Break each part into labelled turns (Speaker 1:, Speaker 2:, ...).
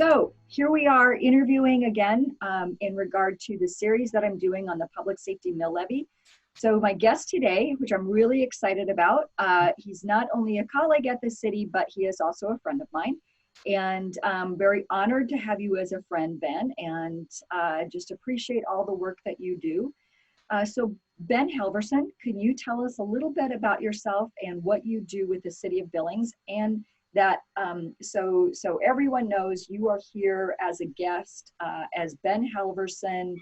Speaker 1: So here we are interviewing again in regard to the series that I'm doing on the public safety mill levy. So my guest today, which I'm really excited about, he's not only a colleague at the city, but he is also a friend of mine. And I'm very honored to have you as a friend, Ben, and just appreciate all the work that you do. So Ben Halverson, can you tell us a little bit about yourself and what you do with the city of Billings, and that so everyone knows you are here as a guest, as Ben Halverson,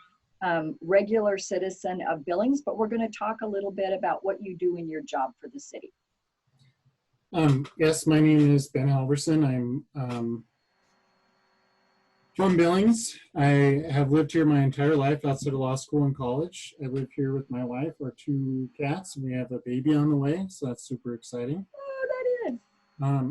Speaker 1: regular citizen of Billings, but we're going to talk a little bit about what you do in your job for the city.
Speaker 2: Yes, my name is Ben Halverson. I'm from Billings. I have lived here my entire life outside of law school and college. I live here with my wife, our two cats, and we have a baby on the way, so that's super exciting.
Speaker 1: Oh, that is.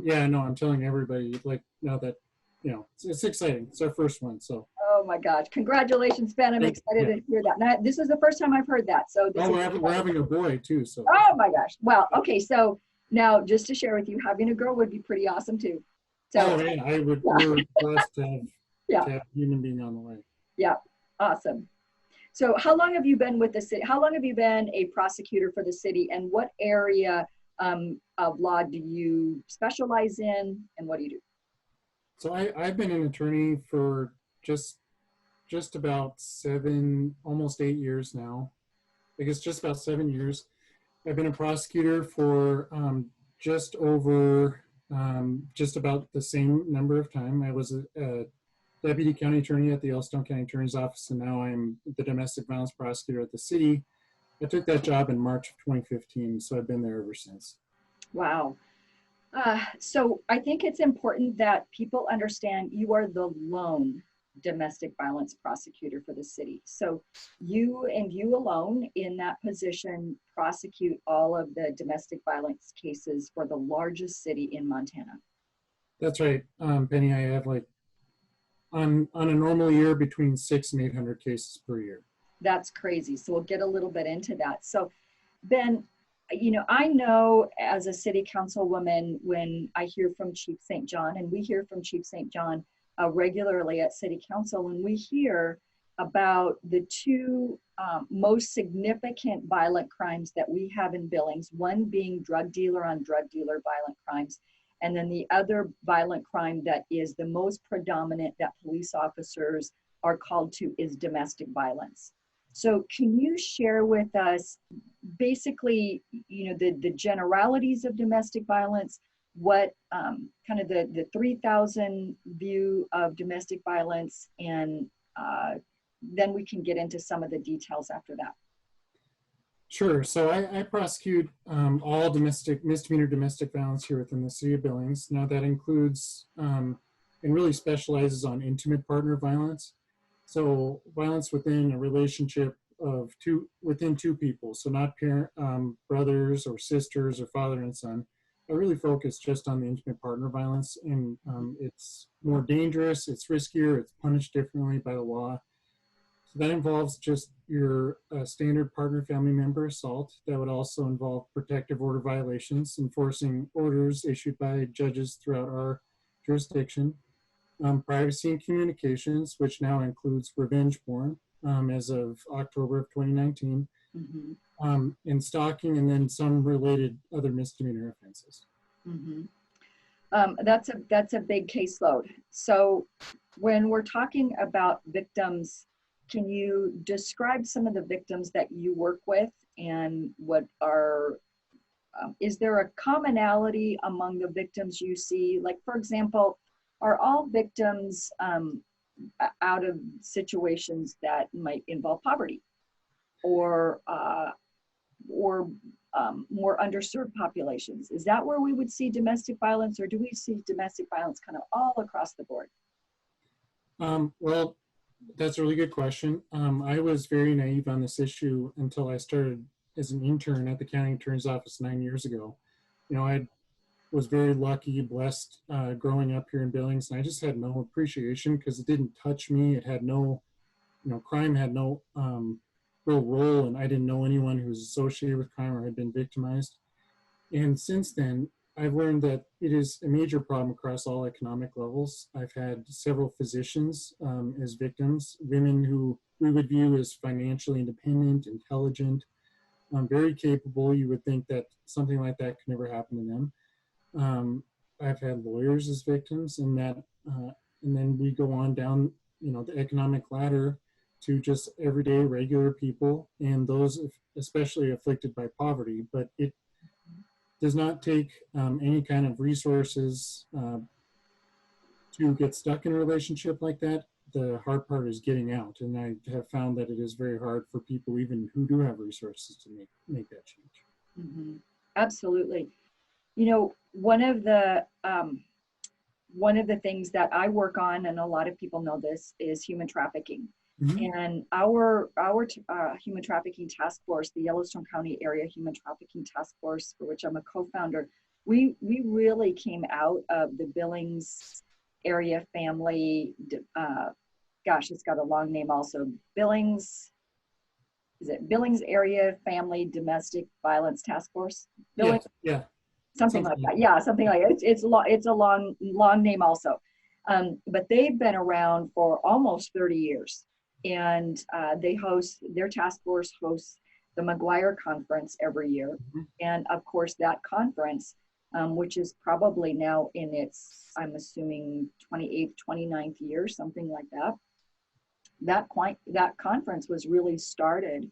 Speaker 2: Yeah, no, I'm telling everybody, like, now that, you know, it's exciting. It's our first one, so.
Speaker 1: Oh my gosh, congratulations, Ben. I'm excited to hear that. Now, this is the first time I've heard that. So this
Speaker 2: we're having a boy too, so.
Speaker 1: Oh my gosh. Well, okay, so now just to share with you, having a girl would be pretty awesome too. So
Speaker 2: oh, yeah, I would, we're blessed to have a human being on the way.
Speaker 1: Yeah, awesome. So how long have you been with the city? How long have you been a prosecutor for the city, and what area of law do you specialize in, and what do you do?
Speaker 2: So I've been an attorney for just about almost 8 years now. I guess just about 7 years. I've been a prosecutor for just over, just about the same number of time. I was a deputy county attorney at the Yellowstone County Attorney's Office, and now I'm the domestic violence prosecutor at the city. I took that job in March of 2015, so I've been there ever since.
Speaker 1: Wow. So I think it's important that people understand you are the lone domestic violence prosecutor for the city. So you and you alone in that position prosecute all of the domestic violence cases for the largest city in Montana.
Speaker 2: That's right, Penny. I have like on a normal year between 600 and 800 cases per year.
Speaker 1: That's crazy. So we'll get a little bit into that. So Ben, you know, I know as a city councilwoman, when I hear from Chief St. John, and we hear from Chief St. John regularly at city council, when we hear about the two most significant violent crimes that we have in Billings, one being drug dealer on drug dealer violent crimes, and then the other violent crime that is the most predominant that police officers are called to is domestic violence. So can you share with us basically, you know, the generalities of domestic violence, what kind of the 3,000 view of domestic violence, and then we can get into some of the details after that.
Speaker 2: Sure. So I prosecute all misdemeanor domestic violence here within the city of Billings. Now that includes and really specializes on intimate partner violence. So violence within a relationship of within two people. So not parent, brothers or sisters or father and son. I really focus just on the intimate partner violence, and it's more dangerous, it's riskier, it's punished differently by the law. So that involves just your standard partner family member assault. That would also involve protective order violations, enforcing orders issued by judges throughout our jurisdiction. Privacy and communications, which now includes revenge porn as of October of 2019, and stalking, and then some related other misdemeanor offenses.
Speaker 1: That's a big caseload. So when we're talking about victims, can you describe some of the victims that you work with, and what are, is there a commonality among the victims you see? Like, for example, are all victims out of situations that might involve poverty, or more underserved populations? Is that where we would see domestic violence, or do we see domestic violence kind of all across the board?
Speaker 2: Well, that's a really good question. I was very naive on this issue until I started as an intern at the county attorney's office 9 years ago. You know, I was very lucky, blessed growing up here in Billings, and I just had no appreciation because it didn't touch me. It had no, you know, crime had no real role, and I didn't know anyone who was associated with crime or had been victimized. And since then, I've learned that it is a major problem across all economic levels. I've had several physicians as victims, women who we would view as financially independent, intelligent, very capable. You would think that something like that could never happen to them. I've had lawyers as victims, and then we go on down, the economic ladder to just everyday regular people and those especially afflicted by poverty. But it does not take any kind of resources to get stuck in a relationship like that. The hard part is getting out, and I have found that it is very hard for people even who do have resources to make that change.
Speaker 1: Mm-hmm. Absolutely. One of the things that I work on, and a lot of people know this, is human trafficking. Mm-hmm. And our human trafficking task force, the Yellowstone County Area Human Trafficking Task Force, for which I'm a co-founder, we really came out of the Billings area family, it's got a long name also, Billings Area Family Domestic Violence Task Force? Billings?
Speaker 2: Yeah.
Speaker 1: Something like that. Yeah, something like it. It's a long name also. But they've been around for almost 30 years. And their task force hosts the McGuire Conference every year. Mm-hmm. And of course, that conference, which is probably now in its, I'm assuming, 28th, 29th year, something like that. That conference was really started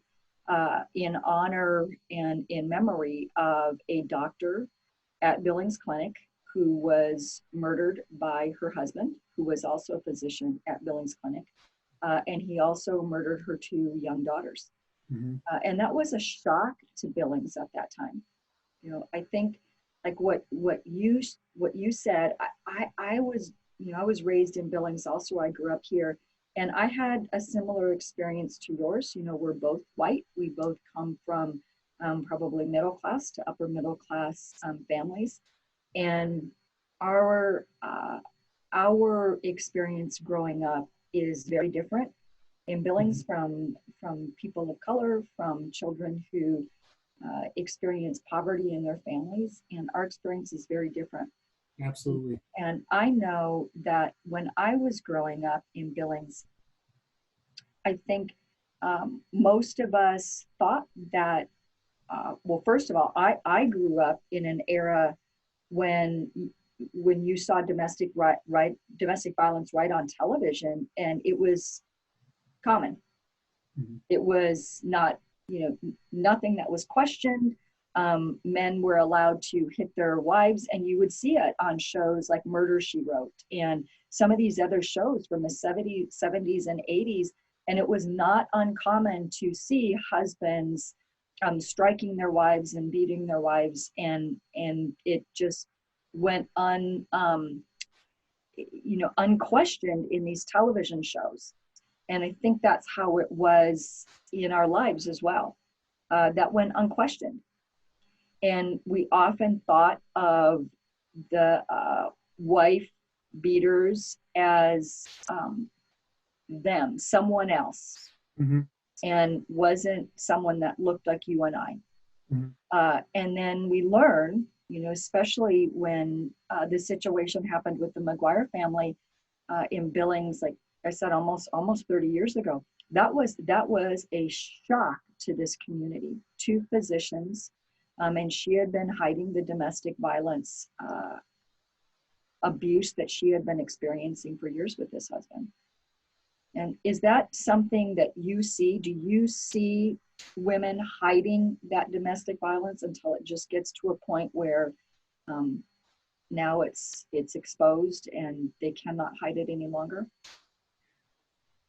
Speaker 1: in honor and in memory of a doctor at Billings Clinic who was murdered by her husband, who was also a physician at Billings Clinic. And he also murdered her two young daughters. Mm-hmm. And that was a shock to Billings at that time. I think like what you said, I was raised in Billings also. I grew up here, and I had a similar experience to yours. We're both white. We both come from probably middle class to upper middle class families, and our experience growing up is very different in Billings from people of color, from children who experience poverty in their families, and our experience is very different.
Speaker 2: Absolutely.
Speaker 1: And I know that when I was growing up in Billings, I think most of us thought that, well, first of all, I grew up in an era when you saw domestic violence right on television, and it was common. Mm-hmm. It was not, nothing that was questioned. Men were allowed to hit their wives, and you would see it on shows like Murder, She Wrote, and some of these other shows from the 70s and 80s. And it was not uncommon to see husbands striking their wives and beating their wives, and it just went unquestioned in these television shows. And I think that's how it was in our lives as well. That went unquestioned. And we often thought of the wife beaters as someone else, mm-hmm. and wasn't someone that looked like you and I. Mm-hmm. And then we learn, especially when the situation happened with the McGuire family in Billings, like I said, almost 30 years ago. That was a shock to this community, two physicians, and she had been hiding the domestic violence abuse that she had been experiencing for years with this husband. And is that something that you see? Do you see women hiding that domestic violence until it just gets to a point where now it's exposed and they cannot hide it any longer?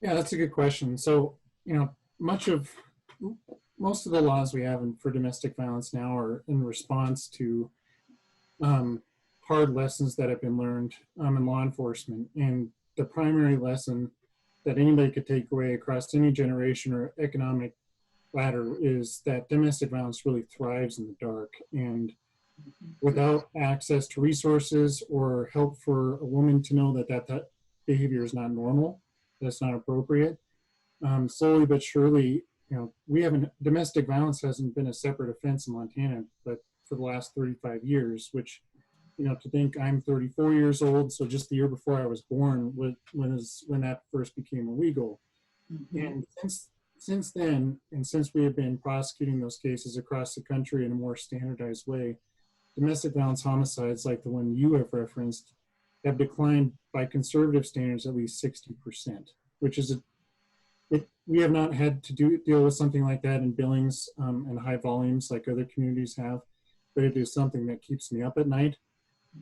Speaker 2: Yeah, that's a good question. So, most of the laws we have for domestic violence now are in response to hard lessons that have been learned in law enforcement. And the primary lesson that anybody could take away across any generation or economic ladder is that domestic violence really thrives in the dark. And without access to resources or help for a woman to know that behavior is not normal, that's not appropriate, slowly but surely, domestic violence hasn't been a separate offense in Montana, but for the last 35 years, which to think I'm 34 years old, so just the year before I was born, when that first became illegal. And since then, and since we have been prosecuting those cases across the country in a more standardized way, domestic violence homicides like the one you have referenced have declined by conservative standards at least 60%, which is we have not had to deal with something like that in Billings and high volumes like other communities have, but it is something that keeps me up at night.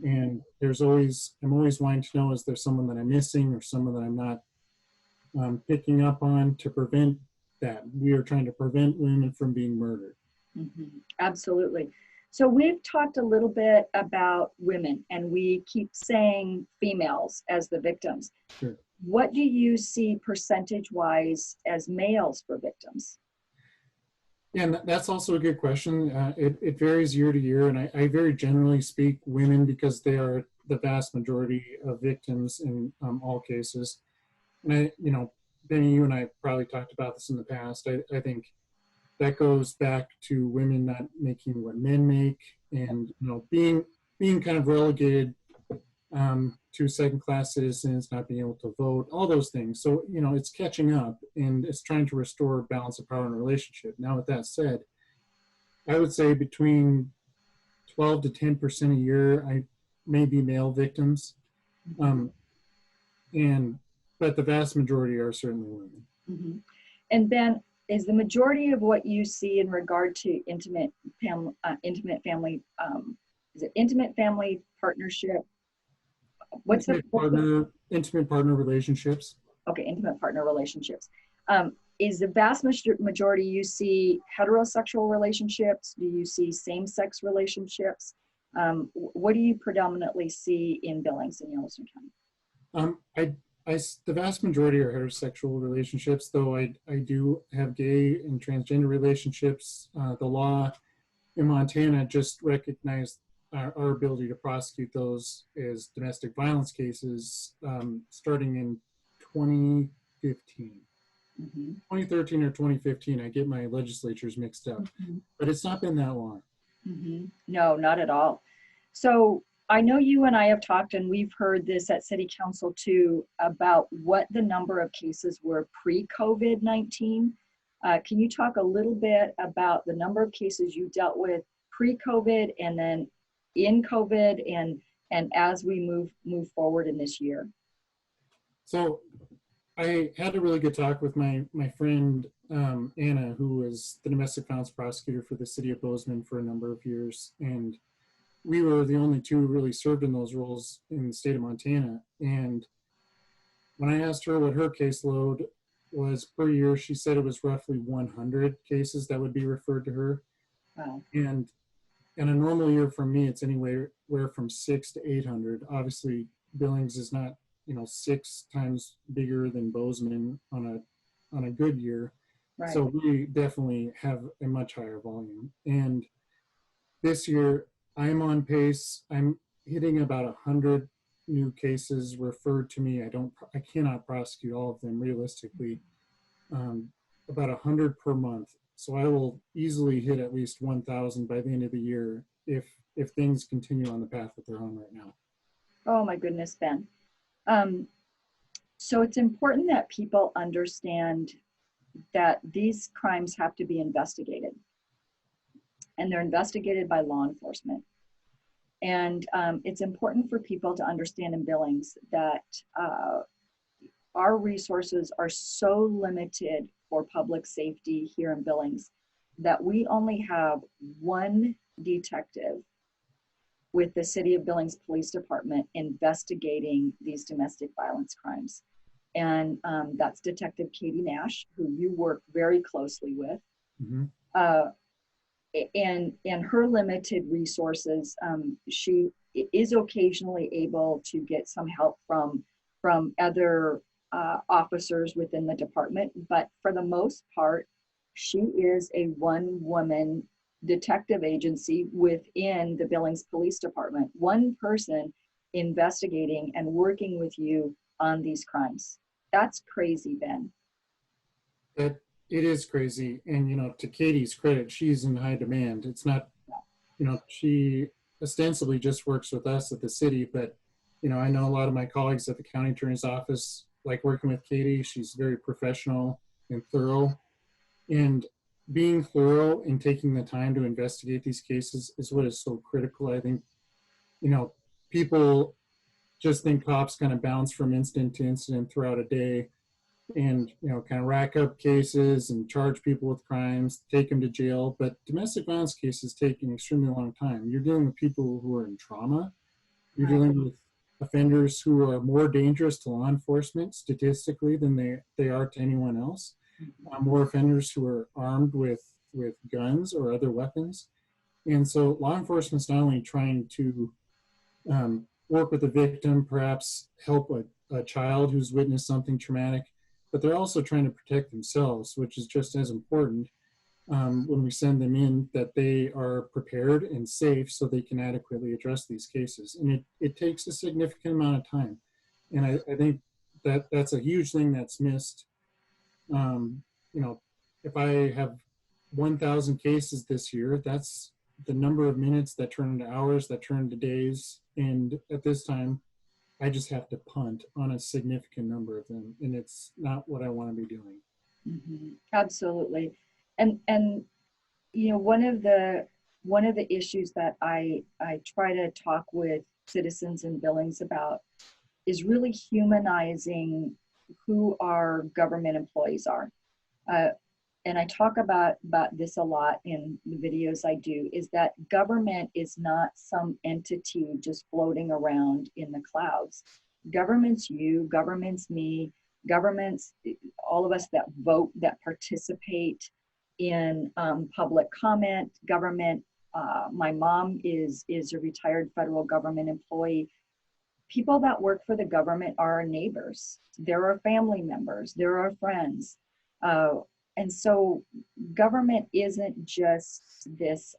Speaker 2: And I'm always wanting to know, is there someone that I'm missing or someone that I'm not picking up on to prevent that? We are trying to prevent women from being murdered.
Speaker 1: Absolutely. So we've talked a little bit about women, and we keep saying females as the victims.
Speaker 2: Sure.
Speaker 1: What do you see percentage-wise as males for victims?
Speaker 2: Yeah, and that's also a good question. It varies year to year, and I very generally speak women because they are the vast majority of victims in all cases. And Benny, you and I probably talked about this in the past. I think that goes back to women not making what men make, and being kind of relegated to second-class citizens, not being able to vote, all those things. So it's catching up, and it's trying to restore balance of power in a relationship. Now, with that said, I would say between 12 to 10% a year, I may be male victims, but the vast majority are certainly women.
Speaker 1: And Ben, is the majority of what you see in regard to intimate family, is it intimate family partnership? What's
Speaker 2: intimate partner relationships?
Speaker 1: Okay, intimate partner relationships. Is the vast majority you see heterosexual relationships? Do you see same-sex relationships? What do you predominantly see in Billings and Yellowstone County?
Speaker 2: The vast majority are heterosexual relationships, though I do have gay and transgender relationships. The law in Montana just recognized our ability to prosecute those as domestic violence cases starting in 2015. 2013 or 2015, I get my legislatures mixed up, but it's not been that long.
Speaker 1: No, not at all. So I know you and I have talked, and we've heard this at City Council too, about what the number of cases were pre-COVID-19. Can you talk a little bit about the number of cases you dealt with pre-COVID and then in COVID and as we move forward in this year?
Speaker 2: So I had a really good talk with my friend Anna, who was the domestic violence prosecutor for the city of Bozeman for a number of years, and we were the only two who really served in those roles in the state of Montana. And when I asked her what her caseload was per year, she said it was roughly 100 cases that would be referred to her.
Speaker 1: Wow.
Speaker 2: And in a normal year for me, it's anywhere from 600 to 800. Obviously, Billings is not 6 times bigger than Bozeman on a good year.
Speaker 1: Right.
Speaker 2: So we definitely have a much higher volume. And this year, I'm on pace. I'm hitting about 100 new cases referred to me. I cannot prosecute all of them realistically. About 100 per month. So I will easily hit at least 1,000 by the end of the year if things continue on the path that they're on right now.
Speaker 1: Oh my goodness, Ben. So it's important that people understand that these crimes have to be investigated, and they're investigated by law enforcement. And it's important for people to understand in Billings that our resources are so limited for public safety here in Billings that we only have one detective with the City of Billings Police Department investigating these domestic violence crimes. And that's Detective Katie Nash, who you work very closely with. And her limited resources, she is occasionally able to get some help from other officers within the department, but for the most part, she is a one-woman detective agency within the Billings Police Department. One person investigating and working with you on these crimes. That's crazy, Ben.
Speaker 2: It is crazy. And, to Katie's credit, she's in high demand. It's not, she ostensibly just works with us at the city, but I know a lot of my colleagues at the county attorney's office like working with Katie. She's very professional and thorough, and being thorough and taking the time to investigate these cases is what is so critical. I think, people just think cops kind of bounce from incident to incident throughout a day and, kind of rack up cases and charge people with crimes, take them to jail. But domestic violence cases take an extremely long time. You're dealing with people who are in trauma. You're dealing with offenders who are more dangerous to law enforcement statistically than they are to anyone else. More offenders who are armed with guns or other weapons. And so law enforcement's not only trying to work with the victim, perhaps help a child who's witnessed something traumatic, but they're also trying to protect themselves, which is just as important when we send them in, that they are prepared and safe so they can adequately address these cases. And it takes a significant amount of time. And I think that's a huge thing that's missed. If I have 1,000 cases this year, that's the number of minutes that turn into hours, that turn into days. And at this time, I just have to punt on a significant number of them. And it's not what I want to be doing.
Speaker 1: Mm-hmm. Absolutely. And one of the issues that I try to talk with citizens in Billings about is really humanizing who our government employees are. And I talk about this a lot in the videos I do, is that government is not some entity just floating around in the clouds. Government's you, government's me, government's all of us that vote, that participate in public comment. Government, my mom is a retired federal government employee. People that work for the government are our neighbors. They're our family members. They're our friends. And so government isn't just this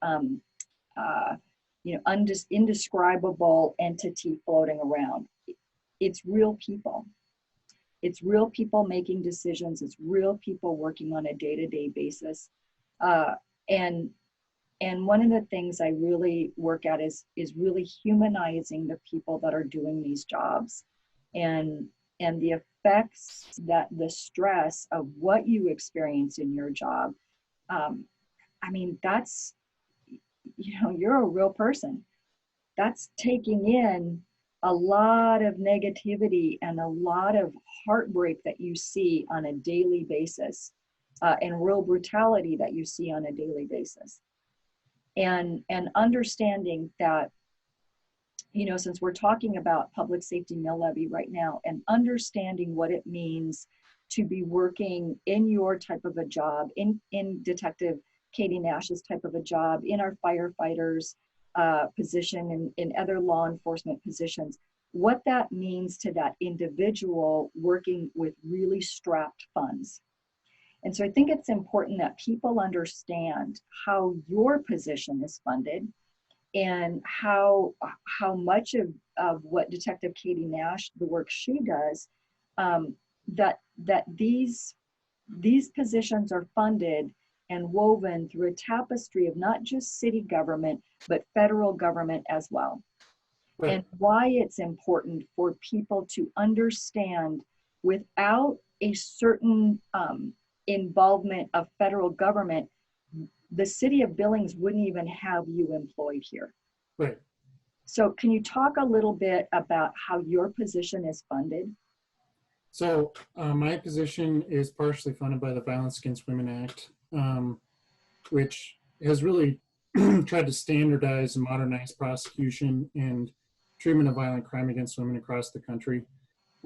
Speaker 1: indescribable entity floating around. It's real people. It's real people making decisions. It's real people working on a day-to-day basis. And one of the things I really work at is really humanizing the people that are doing these jobs, and the effects that the stress of what you experience in your job. That's, you're a real person. That's taking in a lot of negativity and a lot of heartbreak that you see on a daily basis, and real brutality that you see on a daily basis. And understanding that, since we're talking about public safety mill levy right now, and understanding what it means to be working in your type of a job, in Detective Kody Nash's type of a job, in our firefighters position, and in other law enforcement positions, what that means to that individual working with really strapped funds. And so I think it's important that people understand how your position is funded, and how much of what Detective Kody Nash, the work she does, that these positions are funded and woven through a tapestry of not just city government, but federal government as well. Right. And why it's important for people to understand, without a certain involvement of federal government, the city of Billings wouldn't even have you employed here.
Speaker 2: Right.
Speaker 1: So can you talk a little bit about how your position is funded?
Speaker 2: So my position is partially funded by the Violence Against Women Act, which has really tried to standardize and modernize prosecution and treatment of violent crime against women across the country.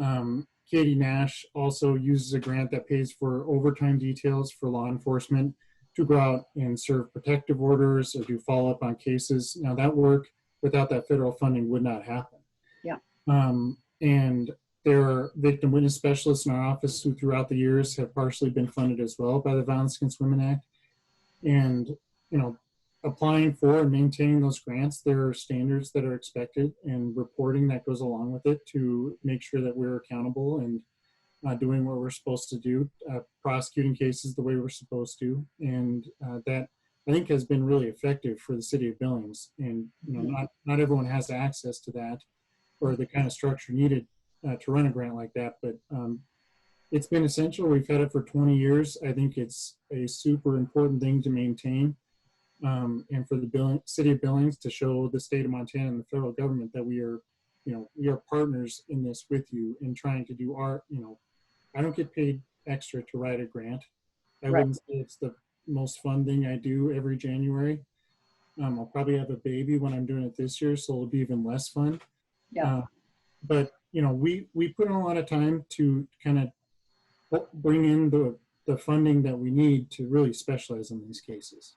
Speaker 2: Kody Nash also uses a grant that pays for overtime details for law enforcement to go out and serve protective orders or do follow-up on cases. Now, that work without that federal funding would not happen.
Speaker 1: Yeah.
Speaker 2: And there are victim witness specialists in our office who throughout the years have partially been funded as well by the Violence Against Women Act. And, applying for and maintaining those grants, there are standards that are expected and reporting that goes along with it to make sure that we're accountable and doing what we're supposed to do, prosecuting cases the way we're supposed to, and that I think has been really effective for the city of Billings. And not everyone has access to that or the kind of structure needed to run a grant like that. But it's been essential. We've had it for 20 years. I think it's a super important thing to maintain, and for the city of Billings to show the state of Montana and the federal government that we are partners in this with you in trying to do our, I don't get paid extra to write a grant. I
Speaker 1: Right.
Speaker 2: wouldn't say it's the most fun thing I do every January. I'll probably have a baby when I'm doing it this year, so it'll be even less fun.
Speaker 1: Yeah.
Speaker 2: But we put in a lot of time to kind of bring in the funding that we need to really specialize in these cases.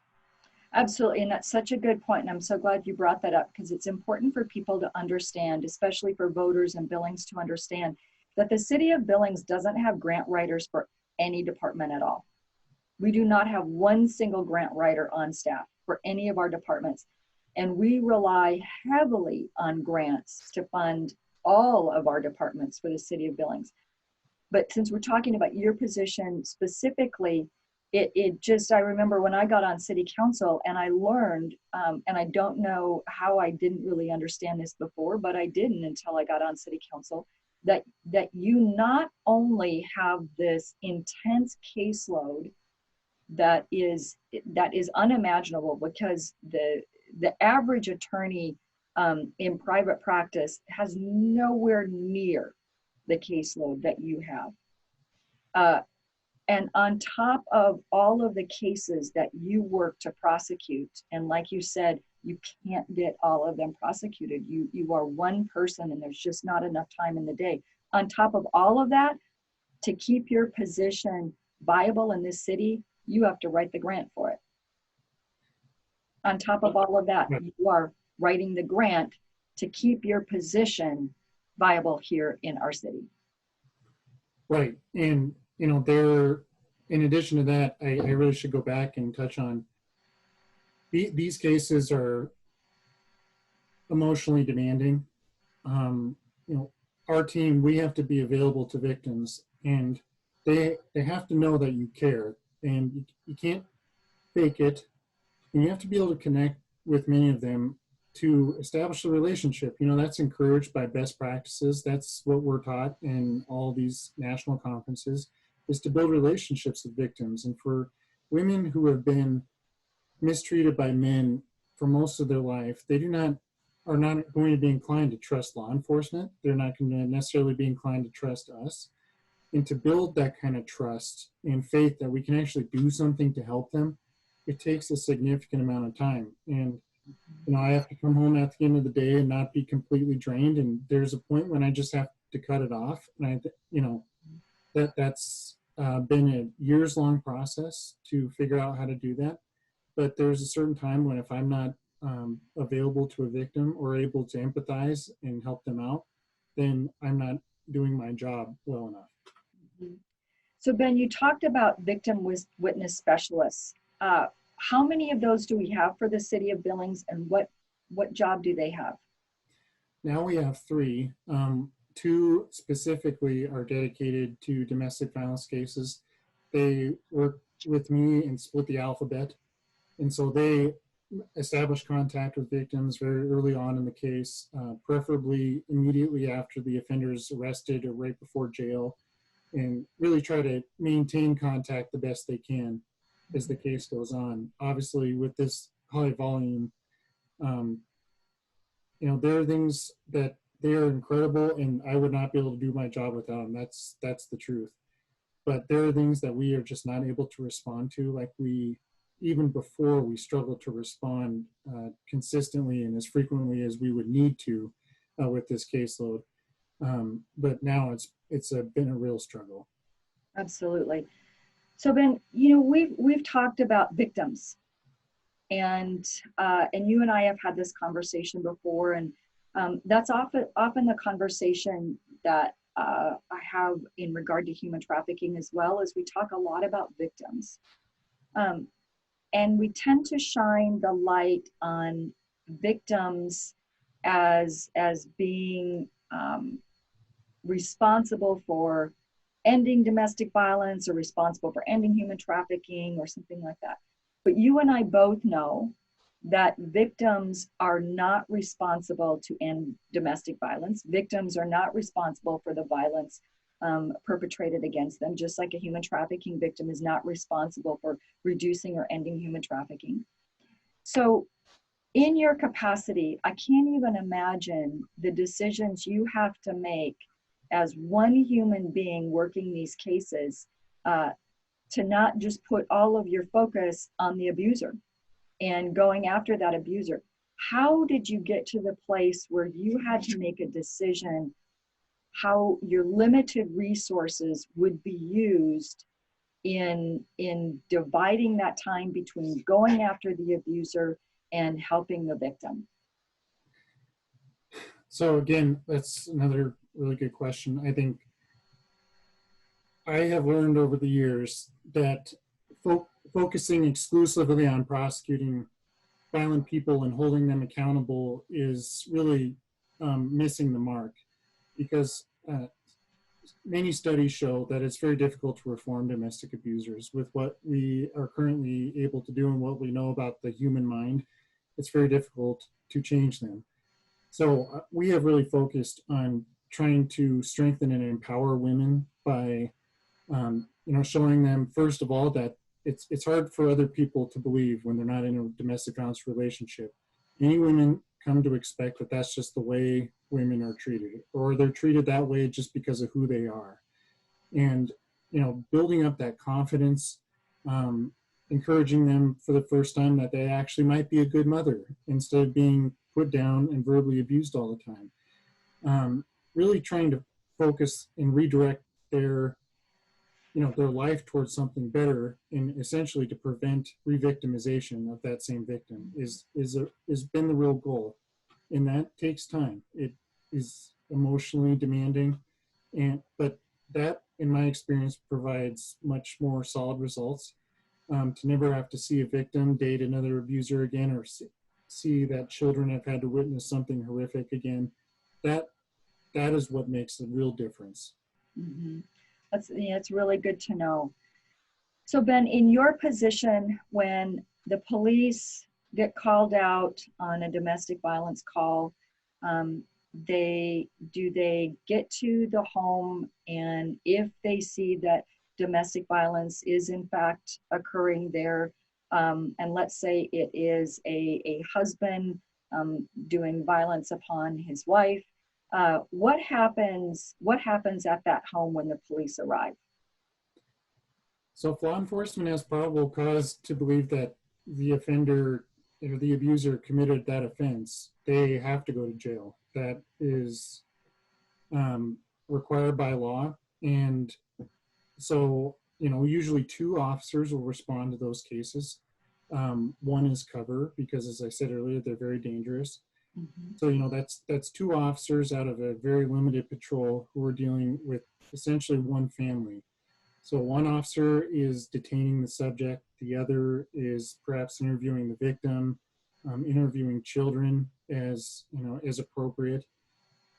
Speaker 1: Absolutely, and that's such a good point, and I'm so glad you brought that up because it's important for people to understand, especially for voters in Billings to understand that the city of Billings doesn't have grant writers for any department at all. We do not have one single grant writer on staff for any of our departments, and we rely heavily on grants to fund all of our departments for the city of Billings. But since we're talking about your position specifically, I remember when I got on city council and I learned, and I don't know how I didn't really understand this before, but I didn't until I got on city council, that you not only have this intense caseload that is unimaginable, because the average attorney in private practice has nowhere near the caseload that you have. And on top of all of the cases that you work to prosecute, and like you said, you can't get all of them prosecuted. You are one person and there's just not enough time in the day. On top of all of that, to keep your position viable in this city, you have to write the grant for it. On top of all of that, you are writing the grant to keep your position viable here in our city.
Speaker 2: Right. And in addition to that, I really should go back and touch on these cases are emotionally demanding. Our team, we have to be available to victims, and they have to know that you care, and you can't fake it, and you have to be able to connect with many of them to establish a relationship. That's encouraged by best practices. That's what we're taught in all these national conferences, is to build relationships with victims. And for women who have been mistreated by men for most of their life, they are not going to be inclined to trust law enforcement. They're not going to necessarily be inclined to trust us. And to build that kind of trust and faith that we can actually do something to help them, it takes a significant amount of time. And I have to come home at the end of the day and not be completely drained. And there's a point when I just have to cut it off. And that's been a years-long process to figure out how to do that. But there's a certain time when if I'm not available to a victim or able to empathize and help them out, then I'm not doing my job well enough.
Speaker 1: So Ben, you talked about victim witness specialists. How many of those do we have for the city of Billings, and what job do they have?
Speaker 2: Now we have 3. 2 specifically are dedicated to domestic violence cases. They work with me and split the alphabet. And so they establish contact with victims very early on in the case, preferably immediately after the offender is arrested or right before jail, and really try to maintain contact the best they can as the case goes on. Obviously, with this high volume, there are things that they are incredible, and I would not be able to do my job without them. That's the truth. But there are things that we are just not able to respond to, like even before we struggle to respond consistently and as frequently as we would need to with this caseload. But now it's been a real struggle.
Speaker 1: Absolutely. So Ben, we've talked about victims, and you and I have had this conversation before, and that's often the conversation that I have in regard to human trafficking as well, as we talk a lot about victims. And we tend to shine the light on victims as being responsible for ending domestic violence or responsible for ending human trafficking or something like that. But you and I both know that victims are not responsible to end domestic violence. Victims are not responsible for the violence perpetrated against them, just like a human trafficking victim is not responsible for reducing or ending human trafficking. So in your capacity, I can't even imagine the decisions you have to make as one human being working these cases, to not just put all of your focus on the abuser and going after that abuser. How did you get to the place where you had to make a decision how your limited resources would be used in dividing that time between going after the abuser and helping the victim?
Speaker 2: So again, that's another really good question. I think I have learned over the years that focusing exclusively on prosecuting violent people and holding them accountable is really missing the mark, because many studies show that it's very difficult to reform domestic abusers. With what we are currently able to do and what we know about the human mind, it's very difficult to change them. So we have really focused on trying to strengthen and empower women by showing them, first of all, that it's hard for other people to believe when they're not in a domestic violence relationship. Many women come to expect that that's just the way women are treated, or they're treated that way just because of who they are. And, building up that confidence, encouraging them for the first time that they actually might be a good mother instead of being put down and verbally abused all the time. Really trying to focus and redirect their life towards something better, and essentially to prevent re-victimization of that same victim is been the real goal. And that takes time. It is emotionally demanding, but that, in my experience, provides much more solid results. To never have to see a victim date another abuser again, or see that children have had to witness something horrific again, that is what makes a real difference.
Speaker 1: Mm-hmm. It's really good to know. So Ben, in your position, when the police get called out on a domestic violence call, they get to the home, and if they see that domestic violence is in fact occurring there, and let's say it is a husband doing violence upon his wife, what happens at that home when the police arrive?
Speaker 2: So if law enforcement has probable cause to believe that the offender or the abuser committed that offense, they have to go to jail. That is required by law. And so, usually 2 officers will respond to those cases. One is cover, because as I said earlier, they're very dangerous. Mm-hmm. So, that's 2 officers out of a very limited patrol who are dealing with essentially one family. So one officer is detaining the subject, the other is perhaps interviewing the victim, interviewing children as appropriate,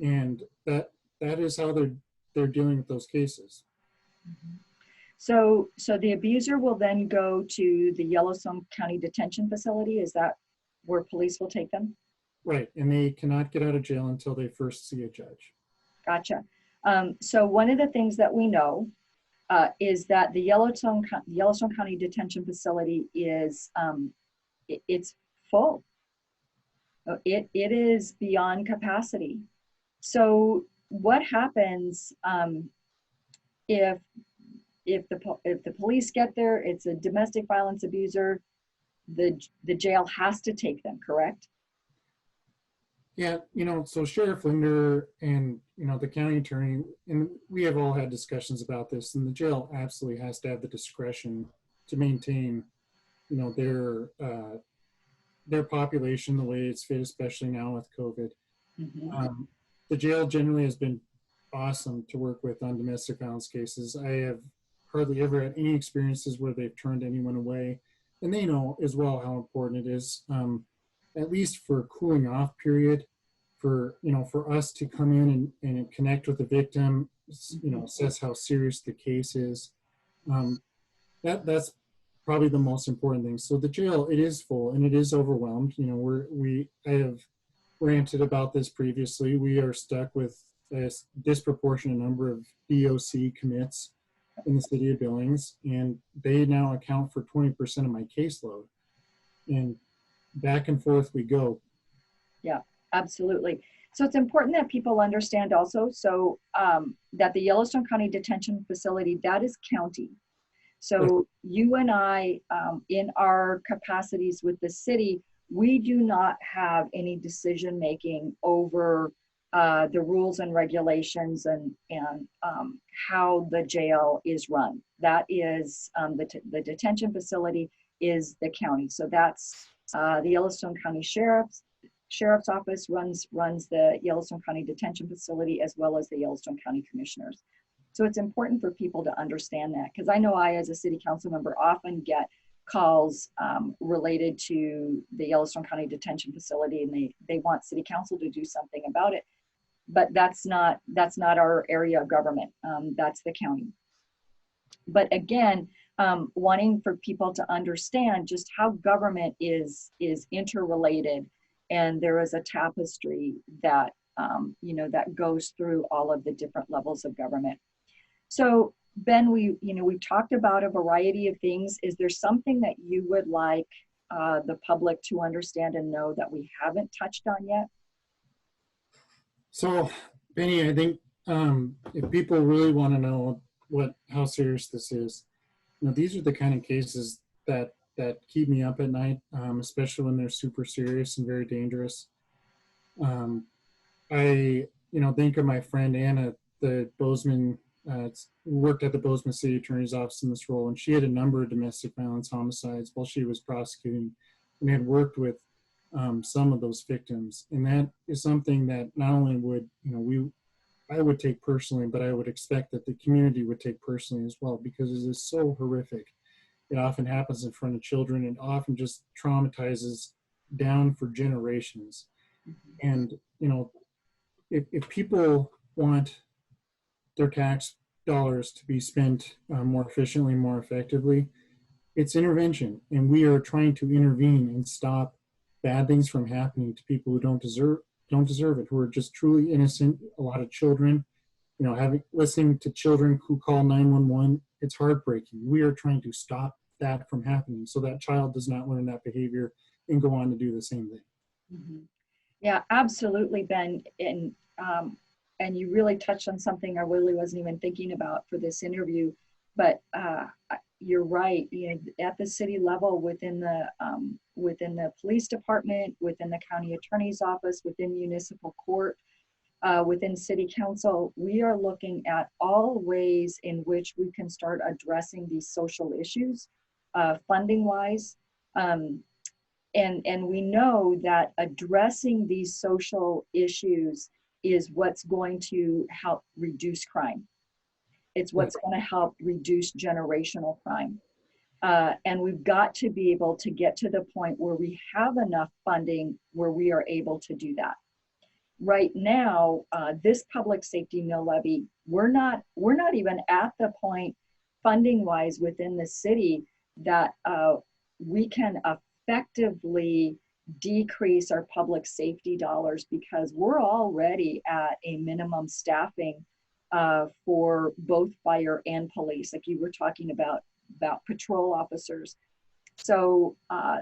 Speaker 2: and that is how they're dealing with those cases.
Speaker 1: Mm-hmm. So the abuser will then go to the Yellowstone County Detention Facility. Is that where police will take them?
Speaker 2: Right, and they cannot get out of jail until they first see a judge.
Speaker 1: Gotcha. So one of the things that we know is that the Yellowstone County Detention Facility is it's full. It is beyond capacity. So what happens if the police get there? It's a domestic violence abuser. The jail has to take them, correct?
Speaker 2: Yeah, so Sheriff Linder and, the county attorney, and we have all had discussions about this, and the jail absolutely has to have the discretion to maintain, their population the way it's fit, especially now with COVID. Mm-hmm. The jail generally has been awesome to work with on domestic violence cases. I have hardly ever had any experiences where they've turned anyone away, and they know as well how important it is. At least for a cooling off period, for us to come in and connect with the victim, assess how serious the case is. That's probably the most important thing. So the jail, it is full and it is overwhelmed. You know, I have ranted about this previously. We are stuck with a disproportionate number of DOC commits in the city of Billings, and they now account for 20% of my caseload. And back and forth we go.
Speaker 1: Yeah, absolutely. So it's important that people understand also, so that the Yellowstone County Detention Facility, that is county. So you and I, in our capacities with the city, we do not have any decision making over the rules and regulations and how the jail is run. That is the detention facility is the county. So that's the Yellowstone County Sheriff's Office runs the Yellowstone County Detention Facility, as well as the Yellowstone County Commissioners. So it's important for people to understand that, because I know I, as a city council member, often get calls related to the Yellowstone County Detention Facility, and they want city council to do something about it. But that's not our area of government. That's the county. But again, wanting for people to understand just how government is interrelated, and there is a tapestry that that goes through all of the different levels of government. So Ben, we've talked about a variety of things. Is there something that you would like the public to understand and know that we haven't touched on yet?
Speaker 2: So, Penny, I think if people really want to know how serious this is, these are the kind of cases that keep me up at night, especially when they're super serious and very dangerous. I think of my friend Anna, the Bozeman, worked at the Bozeman City Attorney's Office in this role, and she had a number of domestic violence homicides while she was prosecuting, and had worked with some of those victims. And that is something that not only would I would take personally, but I would expect that the community would take personally as well, because it is so horrific. It often happens in front of children, and often just traumatizes down for generations. And if people want their tax dollars to be spent more efficiently, more effectively, it's intervention, and we are trying to intervene and stop bad things from happening to people who don't deserve it, who are just truly innocent. A lot of children, listening to children who call 911, it's heartbreaking. We are trying to stop that from happening, so that child does not learn that behavior and go on to do the same thing.
Speaker 1: Mm-hmm. Yeah, absolutely, Ben. And you really touched on something I really wasn't even thinking about for this interview, but you're right. At the city level, within the police department, within the county attorney's office, within municipal court, within city council, we are looking at all ways in which we can start addressing these social issues, funding wise. And we know that addressing these social issues is what's going to help reduce crime. It's what's going to help reduce generational crime. And we've got to be able to get to the point where we have enough funding where we are able to do that. Right now, this public safety mill levy, we're not even at the point funding wise within the city that we can effectively decrease our public safety dollars, because we're already at a minimum staffing for both fire and police, like you were talking about patrol officers. So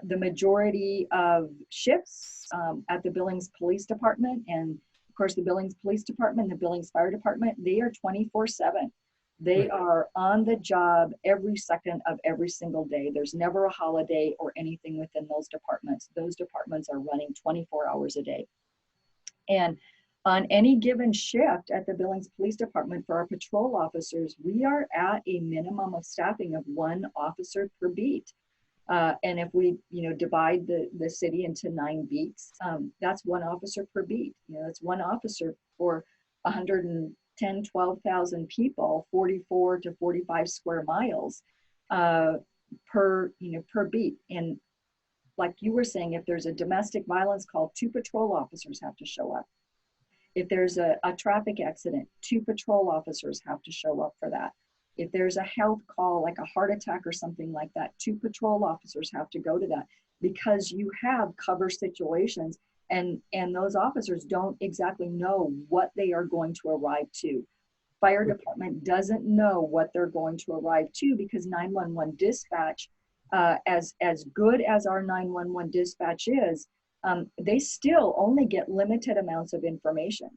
Speaker 1: the majority of shifts at the Billings Police Department, and of course the Billings Police Department, the Billings Fire Department, they are 24/7. They are on the job every second of every single day. There's never a holiday or anything within those departments. Those departments are running 24 hours a day. And on any given shift at the Billings Police Department for our patrol officers, we are at a minimum of staffing of 1 officer per beat. And if we, divide the city into 9 beats, that's 1 officer per beat. It's 1 officer for 12,000 people, 44 to 45 square miles per beat. And like you were saying, if there's a domestic violence call, 2 patrol officers have to show up. If there's a traffic accident, 2 patrol officers have to show up for that. If there's a health call, like a heart attack or something like that, 2 patrol officers have to go to that, because you have cover situations, and those officers don't exactly know what they are going to arrive to. Fire department doesn't know what they're going to arrive to, because 911 dispatch, as good as our 911 dispatch is, they still only get limited amounts of information,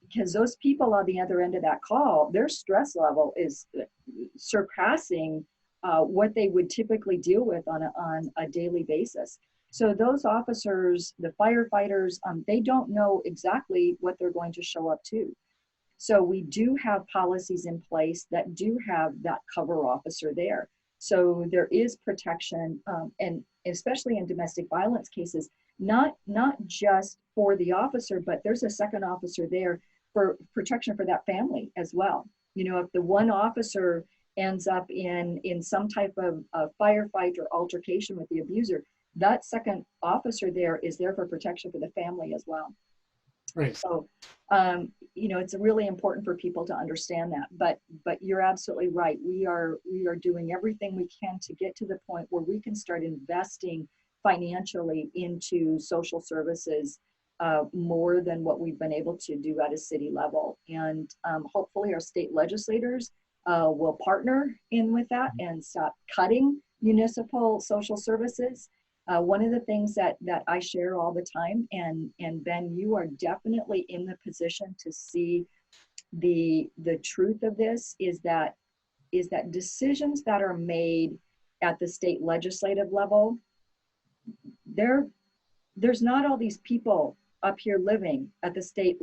Speaker 1: because those people on the other end of that call, their stress level is surpassing what they would typically deal with on a daily basis. So those officers, the firefighters, they don't know exactly what they're going to show up to. So we do have policies in place that do have that cover officer there. So there is protection, and especially in domestic violence cases, not just for the officer, but there's a second officer there for protection for that family as well. You know, if the one officer ends up in some type of firefight or altercation with the abuser, that second officer there is there for protection for the family as well.
Speaker 2: Right.
Speaker 1: So, you know, it's really important for people to understand that. But you're absolutely right. We are doing everything we can to get to the point where we can start investing financially into social services more than what we've been able to do at a city level. And hopefully our state legislators will partner in with that and stop cutting municipal social services. One of the things that I share all the time, and Ben, you are definitely in the position to see the truth of this, is that decisions that are made at the state legislative level, there's not all these people up here living at the state,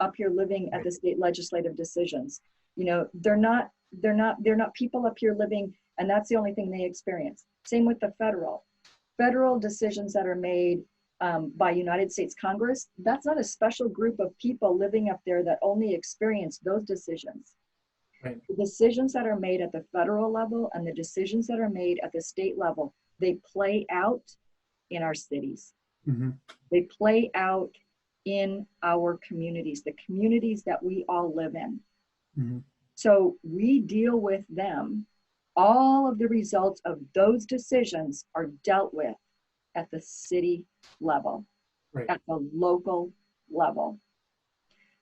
Speaker 1: up here living at the state legislative decisions. You know, they're not people up here living, and that's the only thing they experience. Same with the federal decisions that are made by United States Congress. That's not a special group of people living up there that only experience those decisions.
Speaker 2: Right.
Speaker 1: The decisions that are made at the federal level and the decisions that are made at the state level, they play out in our cities.
Speaker 2: Mm-hmm.
Speaker 1: They play out in our communities, the communities that we all live in.
Speaker 2: Mm-hmm.
Speaker 1: So we deal with them. All of the results of those decisions are dealt with at the city level,
Speaker 2: right,
Speaker 1: at the local level.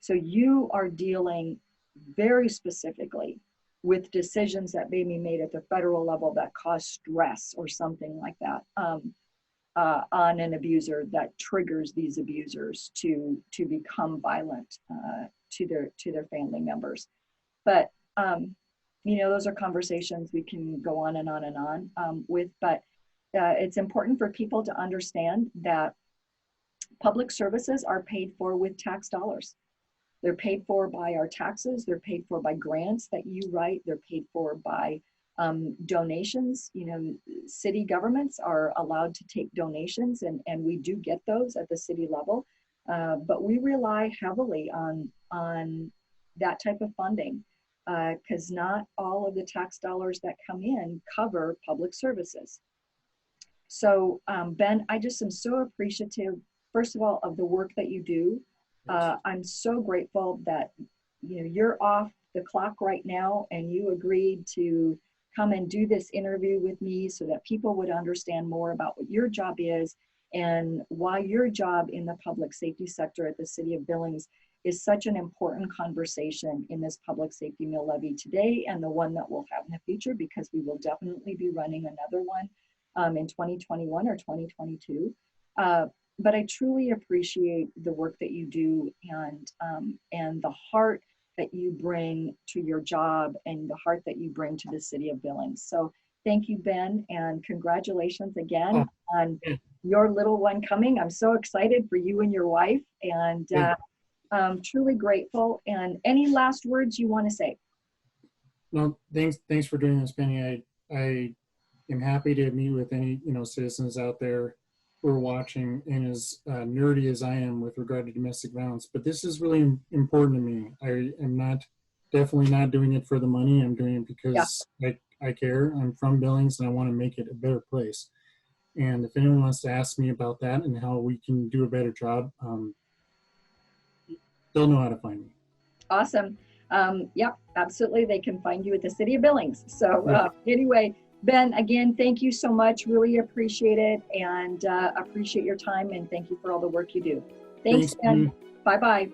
Speaker 1: So you are dealing very specifically with decisions that may be made at the federal level that cause stress or something like that on an abuser, that triggers these abusers to become violent to their family members. But you know, those are conversations we can go on and on and on with, but it's important for people to understand that public services are paid for with tax dollars. They're paid for by our taxes. They're paid for by grants that you write. They're paid for by donations. You know, city governments are allowed to take donations, and we do get those at the city level. But we rely heavily on that type of funding, because not all of the tax dollars that come in cover public services. So Ben, I just am so appreciative, first of all, of the work that you do. I'm so grateful that, you know, you're off the clock right now and you agreed to come and do this interview with me so that people would understand more about what your job is and why your job in the public safety sector at the City of Billings is such an important conversation in this public safety mill levy today, and the one that we'll have in the future, because we will definitely be running another one in 2021 or 2022. But I truly appreciate the work that you do, and the heart that you bring to your job and the heart that you bring to the City of Billings. So thank you, Ben, and congratulations again on your little one coming. I'm so excited for you and your wife, and I'm truly grateful. And any last words you want to say?
Speaker 2: No, thanks for doing this, Penny. I am happy to meet with any, you know, citizens out there who are watching, and as nerdy as I am with regard to domestic violence, but this is really important to me. I am definitely not doing it for the money. I'm doing it because I care. I'm from Billings and I want to make it a better place. And if anyone wants to ask me about that and how we can do a better job, they'll know how to find me.
Speaker 1: Awesome. Yep, absolutely. They can find you at the City of Billings. So
Speaker 2: Yeah.
Speaker 1: anyway, Ben, again, thank you so much. Really appreciate it, and appreciate your time, and thank you for all the work you do. Thanks, Ben.
Speaker 2: Ben.
Speaker 1: Bye-bye.